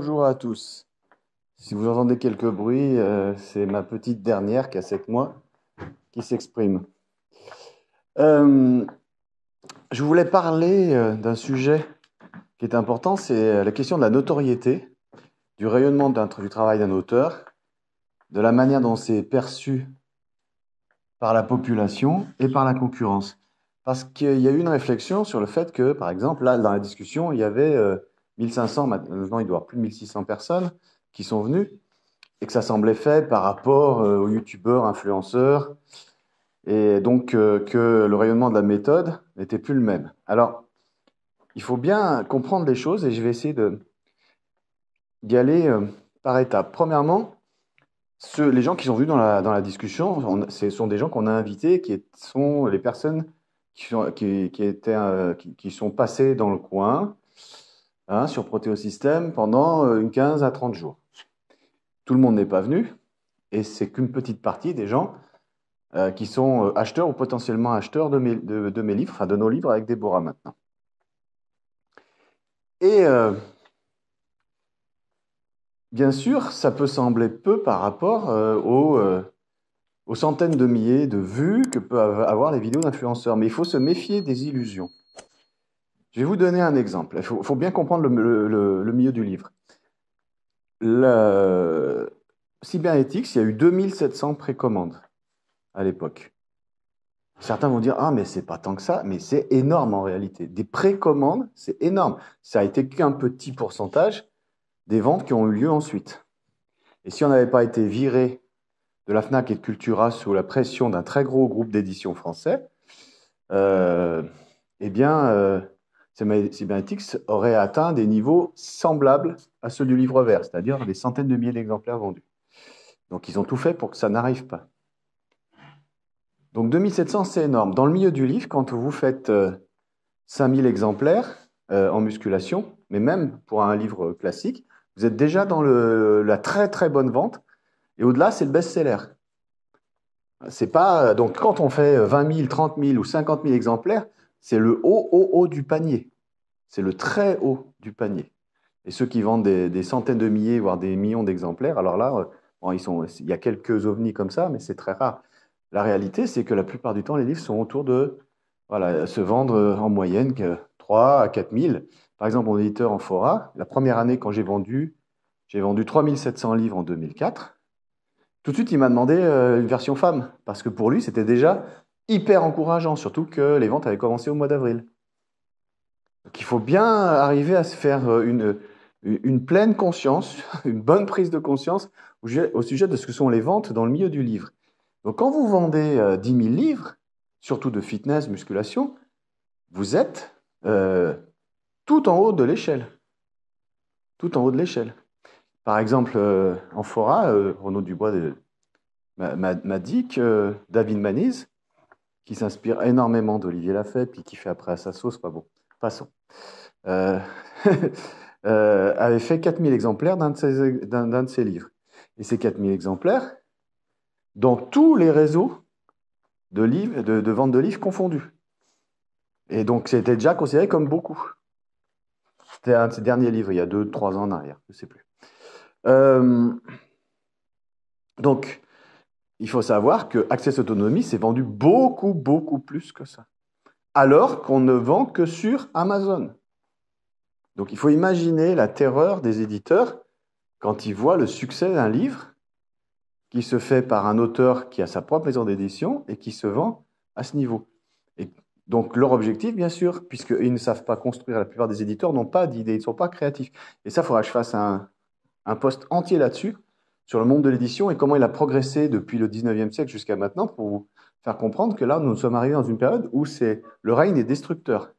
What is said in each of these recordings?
Bonjour à tous. Si vous entendez quelques bruits, c'est ma petite dernière qui a 7 mois qui s'exprime. Euh, je voulais parler d'un sujet qui est important, c'est la question de la notoriété, du rayonnement du travail d'un auteur, de la manière dont c'est perçu par la population et par la concurrence. Parce qu'il y a eu une réflexion sur le fait que, par exemple, là, dans la discussion, il y avait 1500, maintenant il doit y avoir plus de 1600 personnes qui sont venues, et que ça semblait fait par rapport aux youtubeurs, influenceurs, et donc que le rayonnement de la méthode n'était plus le même. Alors, il faut bien comprendre les choses, et je vais essayer d'y aller par étapes. Premièrement, les gens qui sont venus dans la discussion, ce sont des gens qu'on a invités, qui sont les personnes qui sont passées dans le coin, hein, sur Protéosystème pendant une 15 à 30 jours. Tout le monde n'est pas venu, et c'est qu'une petite partie des gens qui sont acheteurs ou potentiellement acheteurs de mes livres, enfin de nos livres avec Déborah maintenant. Et bien sûr, ça peut sembler peu par rapport aux centaines de milliers de vues que peuvent avoir les vidéos d'influenceurs, mais il faut se méfier des illusions. Je vais vous donner un exemple. Il faut bien comprendre le milieu du livre. Cybernétics, il y a eu 2700 précommandes à l'époque. Certains vont dire, ah, mais c'est pas tant que ça, mais c'est énorme en réalité. Des précommandes, c'est énorme. Ça a été qu'un petit pourcentage des ventes qui ont eu lieu ensuite. Et si on n'avait pas été viré de la Fnac et de Cultura sous la pression d'un très gros groupe d'édition français, eh bien, Cybernetics aurait atteint des niveaux semblables à ceux du livre vert, c'est-à-dire des centaines de milliers d'exemplaires vendus. Donc ils ont tout fait pour que ça n'arrive pas. Donc 2700, c'est énorme. Dans le milieu du livre, quand vous faites 5000 exemplaires en musculation, mais même pour un livre classique, vous êtes déjà dans la très très bonne vente. Et au-delà, c'est le best-seller. C'est pas, donc quand on fait 20 000, 30 000 ou 50 000 exemplaires, c'est le haut du panier. C'est le très haut du panier. Et ceux qui vendent des centaines de milliers, voire des millions d'exemplaires, alors là, bon, il y a quelques ovnis comme ça, mais c'est très rare. La réalité, c'est que la plupart du temps, les livres sont autour de se vendre en moyenne que 3 à 4 000. Par exemple, mon éditeur Amphora, la première année quand j'ai vendu 3 700 livres en 2004. Tout de suite, il m'a demandé une version femme, parce que pour lui, c'était déjà hyper encourageant, surtout que les ventes avaient commencé au mois d'avril. Donc il faut bien arriver à se faire une pleine conscience, une bonne prise de conscience au sujet de ce que sont les ventes dans le milieu du livre. Donc quand vous vendez 10 000 livres, surtout de fitness, musculation, vous êtes tout en haut de l'échelle. Tout en haut de l'échelle. Par exemple, Amphora, Renaud Dubois m'a dit que David Maniz, qui s'inspire énormément d'Olivier Lafayette, puis qui fait après à sa sauce, pas bon, passons, euh, avait fait 4000 exemplaires d'un de ses livres. Et ces 4000 exemplaires, dans tous les réseaux de vente de livres confondus. Et donc, c'était déjà considéré comme beaucoup. C'était un de ses derniers livres, il y a 2-3 ans en arrière, je ne sais plus. Donc, il faut savoir que Access Autonomie s'est vendu beaucoup, beaucoup plus que ça. Alors qu'on ne vend que sur Amazon. Donc, il faut imaginer la terreur des éditeurs quand ils voient le succès d'un livre qui se fait par un auteur qui a sa propre maison d'édition et qui se vend à ce niveau. Et donc, leur objectif, bien sûr, puisqu'ils ne savent pas construire, la plupart des éditeurs n'ont pas d'idées, ils ne sont pas créatifs. Et ça, il faudra que je fasse un post entier là-dessus, sur le monde de l'édition et comment il a progressé depuis le 19e siècle jusqu'à maintenant pour vous faire comprendre que là, nous sommes arrivés dans une période où le règne est destructeur.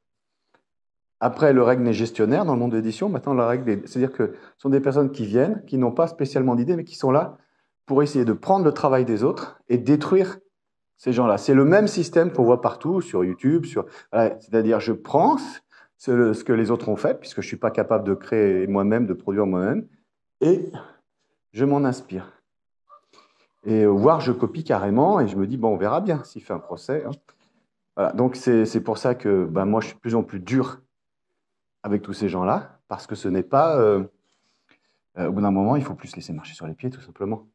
Après, le règne est gestionnaire dans le monde de l'édition. Maintenant, c'est-à-dire que ce sont des personnes qui viennent, qui n'ont pas spécialement d'idées, mais qui sont là pour essayer de prendre le travail des autres et détruire ces gens-là. C'est le même système qu'on voit partout sur YouTube. C'est-à-dire, je prends ce que les autres ont fait, puisque je ne suis pas capable de créer moi-même, de produire moi-même, et je m'en inspire. Et voire je copie carrément, et je me dis, bon, on verra bien s'il fait un procès. Hein. Voilà. Donc, c'est pour ça que moi, je suis de plus en plus dur avec tous ces gens-là, parce que ce n'est pas Au bout d'un moment, il faut plus se laisser marcher sur les pieds, tout simplement.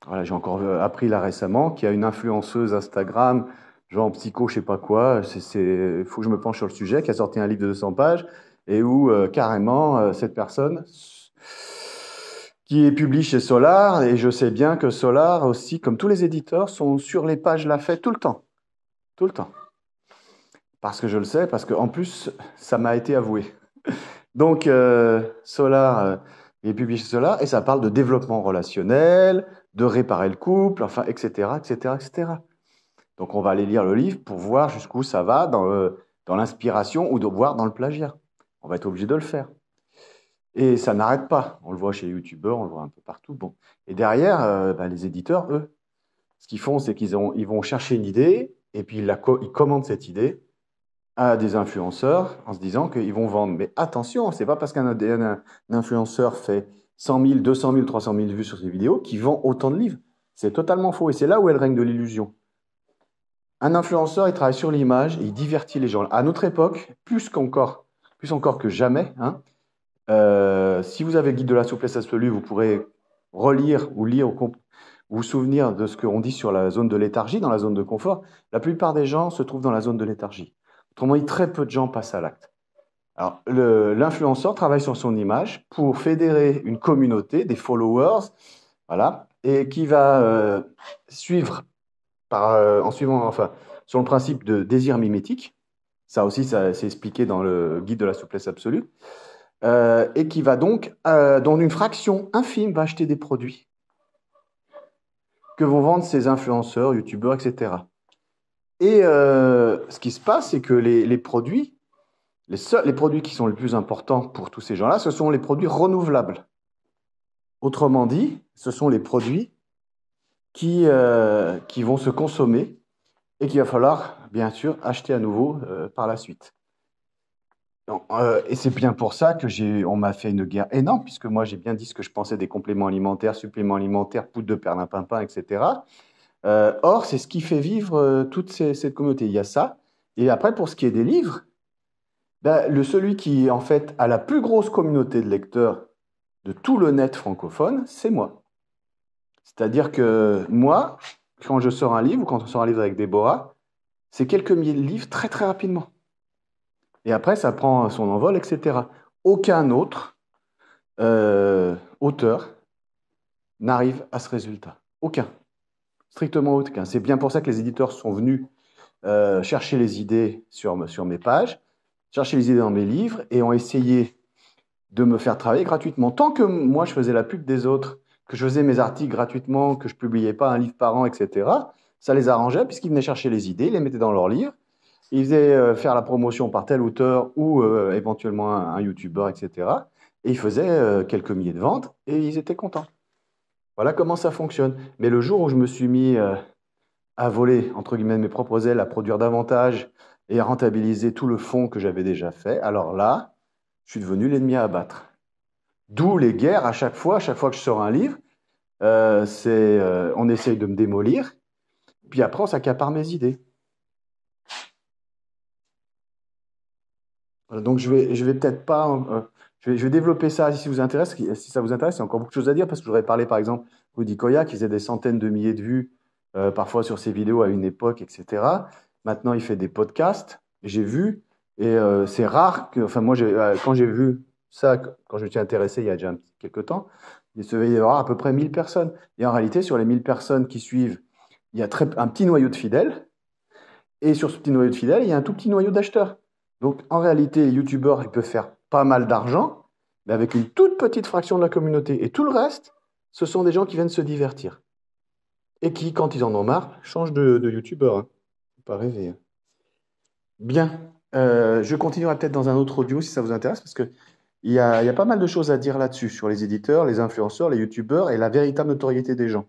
Voilà, j'ai encore appris là récemment qu'il y a une influenceuse Instagram, genre psycho, je sais pas quoi, faut que je me penche sur le sujet, qui a sorti un livre de 200 pages, et où carrément, cette personne qui est publiée chez Solar, et je sais bien que Solar aussi, comme tous les éditeurs, sont sur les pages Lafay tout le temps. Tout le temps. Parce que je le sais, parce qu'en plus, ça m'a été avoué. Donc, Solar, il est publié chez Solar, et ça parle de développement relationnel, de réparer le couple, enfin, etc., etc., etc. Donc, on va aller lire le livre pour voir jusqu'où ça va dans l'inspiration ou de voir dans le plagiat. On va être obligé de le faire. Et ça n'arrête pas. On le voit chez les youtubeurs, on le voit un peu partout. Bon. Et derrière, les éditeurs, eux, ce qu'ils font, c'est ils vont chercher une idée, et puis ils commandent cette idée à des influenceurs en se disant qu'ils vont vendre. Mais attention, c'est pas parce qu'un influenceur fait 100 000, 200 000, 300 000 vues sur ses vidéos qu'il vend autant de livres. C'est totalement faux. Et c'est là où est le règne de l'illusion. Un influenceur, il travaille sur l'image et il divertit les gens. À notre époque, plus encore que jamais, hein, si vous avez le guide de la souplesse absolue, vous pourrez relire ou lire ou vous souvenir de ce qu'on dit sur la zone de léthargie, dans la zone de confort. La plupart des gens se trouvent dans la zone de léthargie. Autrement dit, très peu de gens passent à l'acte. Alors, l'influenceur travaille sur son image pour fédérer une communauté, des followers, voilà, et qui va suivre en suivant, enfin, sur le principe de désir mimétique. Ça aussi, ça c'est expliqué dans le guide de la souplesse absolue. Et qui va donc, dans une fraction infime, va acheter des produits que vont vendre ces influenceurs, youtubeurs, etc. Et ce qui se passe, c'est que les produits, les produits qui sont les plus importants pour tous ces gens-là, ce sont les produits renouvelables. Autrement dit, ce sont les produits qui vont se consommer et qu'il va falloir, bien sûr, acheter à nouveau par la suite. Et c'est bien pour ça que on m'a fait une guerre énorme, puisque moi j'ai bien dit ce que je pensais des compléments alimentaires, suppléments alimentaires, poudre de perlimpinpin, etc. Or, c'est ce qui fait vivre toute cette communauté. Il y a ça. Et après, pour ce qui est des livres, celui qui, en fait, a la plus grosse communauté de lecteurs de tout le net francophone, c'est moi. C'est-à-dire que moi, quand je sors un livre, ou quand on sort un livre avec Déborah, c'est quelques milliers de livres très très rapidement. Et après, ça prend son envol, etc. Aucun autre auteur n'arrive à ce résultat. Aucun. Strictement aucun. C'est bien pour ça que les éditeurs sont venus chercher les idées sur mes pages, chercher les idées dans mes livres et ont essayé de me faire travailler gratuitement. Tant que moi, je faisais la pub des autres, que je faisais mes articles gratuitement, que je publiais pas un livre par an, etc., ça les arrangeait puisqu'ils venaient chercher les idées, ils les mettaient dans leurs livres, ils faisaient faire la promotion par tel auteur ou éventuellement un youtubeur, etc. Et ils faisaient quelques milliers de ventes et ils étaient contents. Voilà comment ça fonctionne. Mais le jour où je me suis mis à voler, entre guillemets, mes propres ailes, à produire davantage et à rentabiliser tout le fonds que j'avais déjà fait, alors là, je suis devenu l'ennemi à abattre. D'où les guerres à chaque fois que je sors un livre, on essaye de me démolir, puis après on s'accapare mes idées. Voilà, donc je vais peut-être pas, je vais développer ça si vous intéresse, si ça vous intéresse, il y a encore beaucoup de choses à dire parce que je voudrais parler par exemple Rudy Koya qui faisait des centaines de milliers de vues parfois sur ses vidéos à une époque, etc. Maintenant il fait des podcasts, j'ai vu, et c'est rare que, enfin moi quand j'ai vu ça, quand je me suis intéressé il y a déjà quelques temps, il devait y avoir à peu près 1000 personnes. Et en réalité, sur les 1000 personnes qui suivent, il y a un petit noyau de fidèles. Et sur ce petit noyau de fidèles, il y a un tout petit noyau d'acheteurs. Donc en réalité, les youtubeurs, ils peuvent faire pas mal d'argent, mais avec une toute petite fraction de la communauté. Et tout le reste, ce sont des gens qui viennent se divertir. Et qui, quand ils en ont marre, changent de youtubeur. Hein. Faut pas rêver. Hein. Bien. Je continuerai peut-être dans un autre audio si ça vous intéresse, parce que il y a pas mal de choses à dire là-dessus, sur les éditeurs, les influenceurs, les youtubeurs et la véritable notoriété des gens.